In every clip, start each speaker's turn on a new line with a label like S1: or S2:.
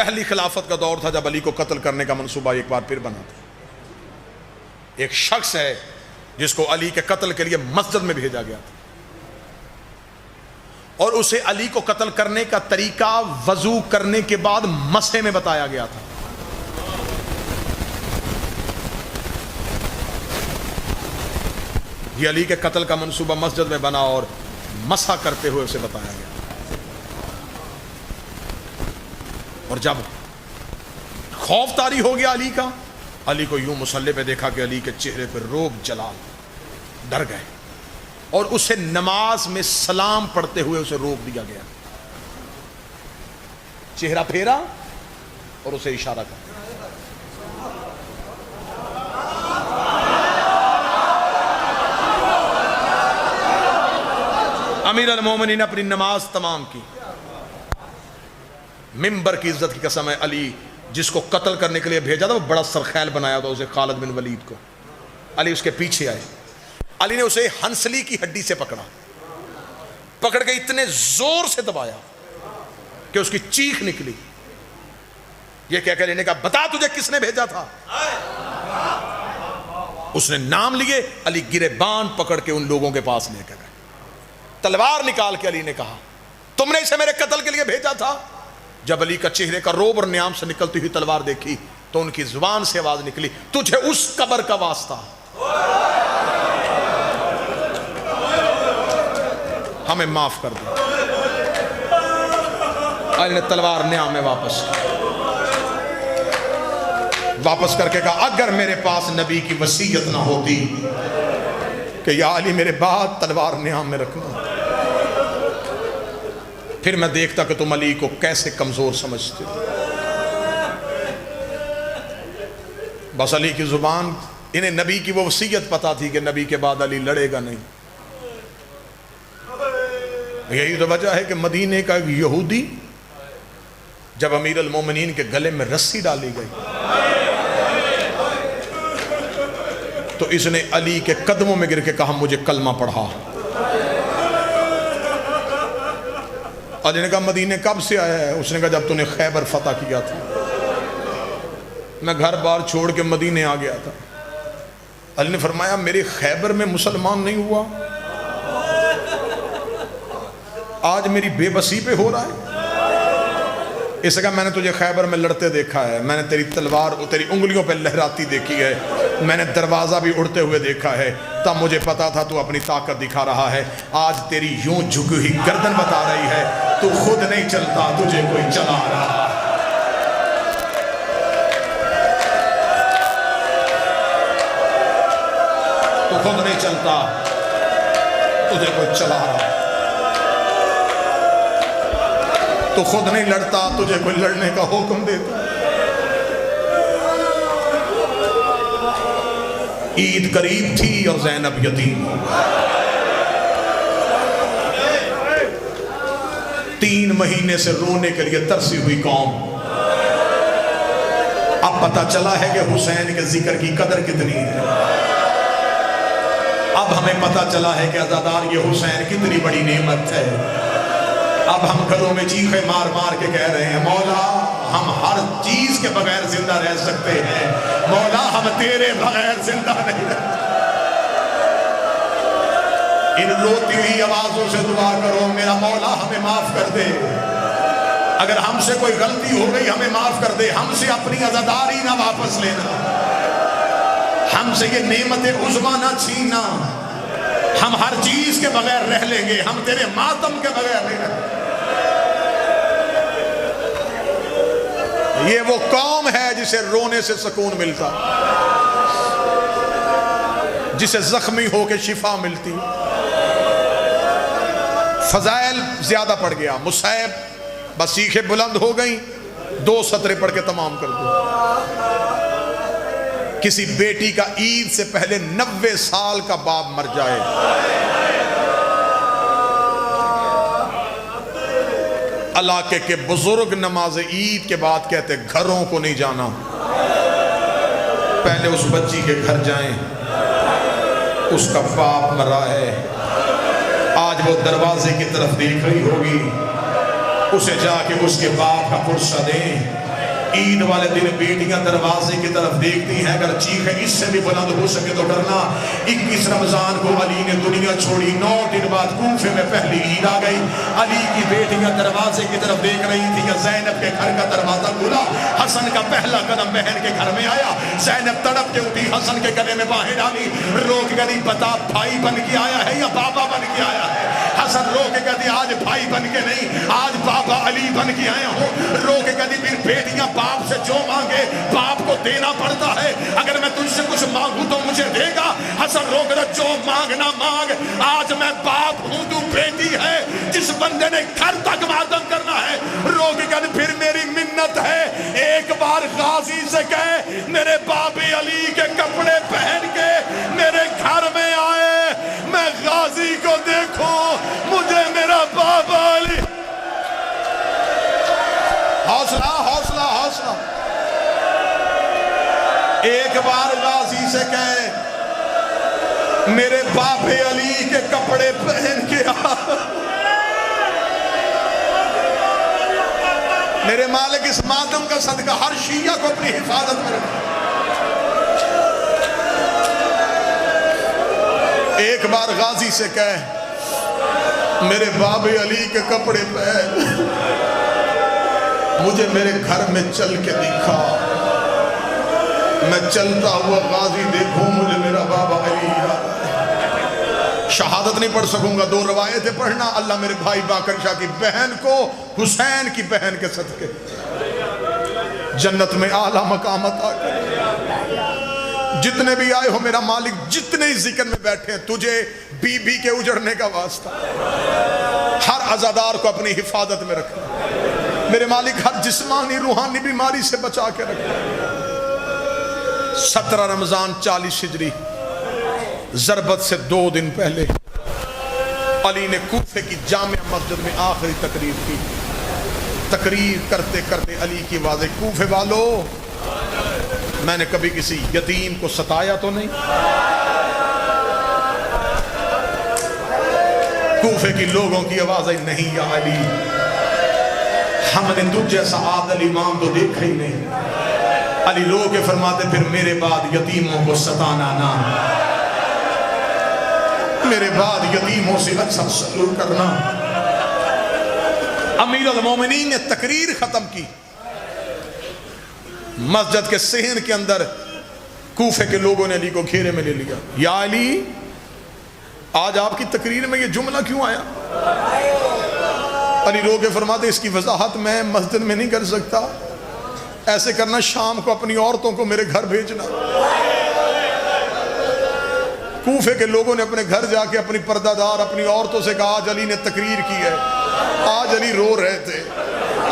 S1: پہلی خلافت کا دور تھا جب علی کو قتل کرنے کا منصوبہ ایک بار پھر بنا تھا. ایک شخص ہے جس کو علی کے قتل کے لیے مسجد میں بھیجا گیا تھا اور اسے علی کو قتل کرنے کا طریقہ وضو کرنے کے بعد مسح میں بتایا گیا تھا. یہ علی کے قتل کا منصوبہ مسجد میں بنا اور مسح کرتے ہوئے اسے بتایا گیا. اور جب خوف طاری ہو گیا علی کا، علی کو یوں مصلی پہ دیکھا کہ علی کے چہرے پہ روب جلال، ڈر گئے اور اسے نماز میں سلام پڑھتے ہوئے اسے روک دیا گیا. چہرہ پھیرا اور اسے اشارہ کر امیر المومنین اپنی نماز تمام کی. ممبر کی عزت کی قسم ہے، علی جس کو قتل کرنے کے لیے بھیجا تھا وہ بڑا سرخیل بنایا تھا اسے، خالد بن ولید کو. علی اس کے پیچھے آئے، علی نے اسے ہنسلی کی ہڈی سے پکڑ کے اتنے زور سے دبایا کہ اس کی چیخ نکلی. یہ کہہ کے علی نے کہا بتا تجھے کس نے بھیجا تھا؟ اس نے نام لیے. علی گریبان پکڑ کے ان لوگوں کے پاس لے کر گئے. تلوار نکال کے علی نے کہا تم نے اسے میرے قتل کے لیے بھیجا تھا؟ جب علی کا چہرے کا روب اور نیام سے نکلتی ہوئی تلوار دیکھی تو ان کی زبان سے آواز نکلی تجھے اس قبر کا واسطہ، ہمیں معاف کر دو. علی نے تلوار نیام میں واپس کر کے کہا اگر میرے پاس نبی کی وصیت نہ ہوتی کہ یا علی میرے بعد تلوار نیام میں رکھنا، پھر میں دیکھتا کہ تم علی کو کیسے کمزور سمجھتے. بس علی کی زبان، انہیں نبی کی وہ وصیت پتا تھی کہ نبی کے بعد علی لڑے گا نہیں. یہی تو وجہ ہے کہ مدینے کا ایک یہودی جب امیر المومنین کے گلے میں رسی ڈالی گئی تو اس نے علی کے قدموں میں گر کے کہا مجھے کلمہ پڑھا. علی نے کہا مدینے کب سے آیا ہے؟ اس نے کہا جب تو نے خیبر فتح کیا تھا، میں گھر بار چھوڑ کے مدینے آ گیا تھا. علی نے فرمایا میرے خیبر میں مسلمان نہیں ہوا، آج میری بے بسی پہ ہو رہا ہے. اس کا میں نے تجھے خیبر میں لڑتے دیکھا ہے، میں نے تیری تلوار تیری انگلیوں پہ لہراتی دیکھی ہے، میں نے دروازہ بھی اڑتے ہوئے دیکھا ہے، تب مجھے پتا تھا تو اپنی طاقت دکھا رہا ہے. آج تیری یوں جھکی ہوئی گردن بتا رہی ہے تو خود نہیں چلتا، تجھے کوئی چلا رہا. تو خود نہیں چلتا، تجھے کوئی چلا رہا. تو خود نہیں لڑتا، تجھے کوئی لڑنے کا حکم دیتا. عید قریب تھی اور زینب یتیم. 3 مہینے سے رونے کے لیے ترسی ہوئی قوم. اب پتہ چلا ہے کہ حسین کے ذکر کی قدر کتنی ہے. اب ہمیں پتہ چلا ہے کہ عزادار یہ حسین کتنی بڑی نعمت ہے. اب ہم گھروں میں چیخے مار مار کے کہہ رہے ہیں مولا ہم ہر چیز کے بغیر زندہ رہ سکتے ہیں، مولا ہم تیرے بغیر زندہ نہیں رہ سکتے. ان روتی ہوئی آوازوں سے دعا کرو میرا مولا ہمیں معاف کر دے. اگر ہم سے کوئی غلطی ہو گئی ہمیں معاف کر دے. ہم سے اپنی عزاداری نہ واپس لینا، ہم سے یہ نعمت عظمیٰ نہ چھیننا. ہم ہر چیز کے بغیر رہ لیں گے، ہم تیرے ماتم کے بغیر نہیں رہ. یہ وہ قوم ہے جسے رونے سے سکون ملتا، جسے زخمی ہو کے شفا ملتی. فضائل زیادہ پڑ گیا، مصائب بسیخیں بلند ہو گئیں. 2 سطریں پڑھ کے تمام کر دو. کسی بیٹی کا عید سے پہلے 90 سال کا باپ مر جائے، علاقے کے بزرگ نماز عید کے بعد کہتے گھروں کو نہیں جانا، پہلے اس بچی کے گھر جائیں، اس کا باپ مرا ہے. آج وہ دروازے کی طرف دیکھ رہی ہوگی، اسے جا کے اس کے باپ کا پرسہ دیں۔ عید والے دن بیٹیاں دروازے کی طرف دیکھتی ہیں، اگر چیخ اس سے بھی بلند ہو سکے تو کرنا۔ 21 رمضان کو علی نے دنیا چھوڑی، 9 دن بعد کوفے میں پہلی عید آ گئی۔ علی کی بیٹیاں دروازے کی طرف دیکھ رہی تھی کہ زینب کے گھر کا دروازہ کھلا، حسن کا پہلا قدم بہن کے گھر میں آیا۔ زینب تڑپ کے اٹھی، حسن کے گلے میں باہیں ڈالی، رو کے کہتی بتا بھائی بن کے آیا ہے یا بابا بن کے آیا ہے؟ حسن رو کے کہتی آج بھائی بن کے نہیں، آج بابا علی بن کے آیا ہوں۔ رو کے کہتی پھر بیٹیاں باپ سے جو مانگے باپ کو دینا پڑتا ہے، اگر میں تجھ سے کچھ مانگوں تو مجھے دے گا؟ حسن رو کے جو مانگنا مانگ، آج میں باپ ہوں تو بیٹی ہے، جس بندے نے گھر تک ماتم کرنا ہے۔ رو کے کہتے پھر میری منت ہے، ایک بار غازی سے کہے میرے باپ علی کے کپڑے پہن کے میرے گھر میں آئے، میں غازی کو دیکھوں، مجھے میرا باپ علی۔ حوصلہ حوصلہ حوصلہ۔ ایک بار غازی سے کہے میرے باپ علی کے کپڑے پہن کے آ۔ میرے مالک اس ماتم کا صدقہ ہر شیعہ کو اپنی حفاظت میں رکھے۔ ایک بار غازی سے کہے میرے باپ علی کے کپڑے پہن، مجھے میرے گھر میں چل کے دکھا، میں چلتا ہوا غازی دیکھوں مجھے میرا بابا علی یاد آئے۔ شہادت نہیں پڑھ سکوں گا، 2 روایتیں پڑھنا، اللہ میرے بھائی باقر شاہ کی بہن کو حسین کی بہن کے صدقے جنت میں اعلیٰ مقام عطا کرے۔ جتنے بھی آئے ہو میرا مالک، جتنے ہی ذکر میں بیٹھے ہیں، تجھے بی بی کے اجڑنے کا واسطہ، ہر عزادار کو اپنی حفاظت میں رکھنا میرے مالک، ہر جسمانی روحانی بیماری سے بچا کے رکھنا۔ 17 رمضان 40 ہجری ضربت سے 2 دن پہلے علی نے کوفے کی جامع مسجد میں آخری تقریر کی۔ تقریر کرتے کرتے علی کی آواز، کوفے والو میں نے کبھی کسی یتیم کو ستایا تو نہیں؟ کوفے کی لوگوں کی آواز آئی، نہیں یا علی، ہم نے تجھ جیسا عادل امام تو دیکھا ہی نہیں۔ علی رو کے فرماتے پھر میرے بعد یتیموں کو ستانا نہ، میرے بعد یتیموں سے اچھا سلوک کرنا۔ امیر المومنین نے تقریر ختم کی، مسجد کے صحن کے اندر کوفے کے لوگوں نے علی کو گھیرے میں لے لیا۔ یا علی، آج آپ کی تقریر میں یہ جملہ کیوں آیا؟ علی رو کے فرماتے اس کی وضاحت میں مسجد میں نہیں کر سکتا، ایسے کرنا شام کو اپنی عورتوں کو میرے گھر بھیجنا۔ کوفے کے لوگوں نے اپنے گھر جا کے اپنی پردہ دار اپنی عورتوں سے کہا آج علی نے تقریر کی ہے۔ آج علی رو رہے تھے،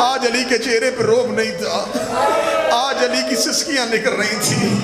S1: آج علی کے چہرے پہ روب نہیں تھا، آج علی کی سسکیاں نکل رہی تھی۔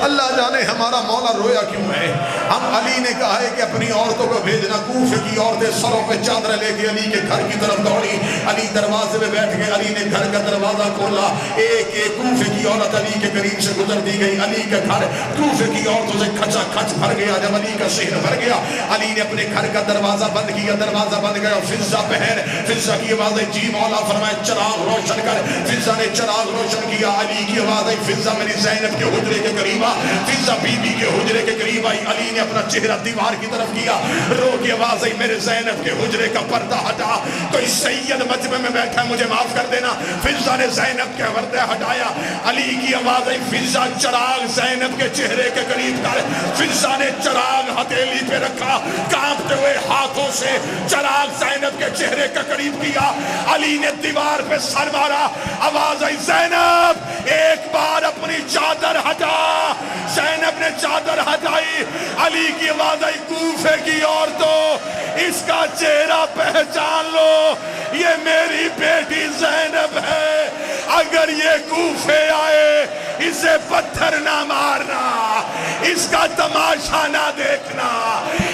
S1: اللہ جانے ہمارا مولا رویا کیوں ہے۔ ہم علی نے کہا ہے کہ اپنی عورتوں کو بھیجنا۔ کوفے کی عورتیں سروں پہ چادریں لے کے علی کے گھر کی طرف دوڑی۔ علی دروازے میں بیٹھ گئے، علی نے گھر کا دروازہ کھولا، ایک ایک کوفے کی عورت علی کے قریب سے گزر دی گئی۔ علی کا گھر کوفے کی عورتوں سے کھچا کھچ بھر گیا۔ جب علی کا شہر بھر گیا، علی نے اپنے گھر کا دروازہ بند کیا، دروازہ بند گیا۔ فضہ بہن، فضہ کی آواز آئی جی مولا، فرمائے چراغ روشن کر۔ فضہ نے چراغ روشن کیا۔ علی کی آواز آئی فضہ میری زینب کے حجرے کے قریب آ۔ فضہ بی بی کے حجرے کے قریب آئی۔ علی نے اپنا چہرہ دیوار کی طرف کیا، رو کی آواز آئی میرے زینب کے حجرے کا پردہ ہٹا، کوئی سید مجمع میں بیٹھا ہے مجھے معاف کر دینا۔ فضہ نے زینب کے پردہ ہٹایا۔ علی کی آواز آئی فضہ چراغ زینب کے چہرے کے قریب کر۔ فضہ نے چراغ ہتھیلی پہ رکھا، کانپتے ہوئے ہاتھوں سے چراغ زینب کے چہرے کے قریب کیا۔ علی نے دیوار پہ سر مارا، آواز آئی زینب ایک بار اپنی چادر ہٹا۔ زینب نے چادر ہٹائی۔ علی کی آواز آئی کوفے کی عورتوں اس کا چہرہ پہچان لو، یہ میری بیٹی زینب ہے، اگر یہ کوفے آئے اسے پتھر نہ مارنا، اس کا تماشا نہ دیکھنا،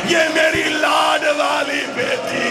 S1: یہ میری لاڈ والی بیٹی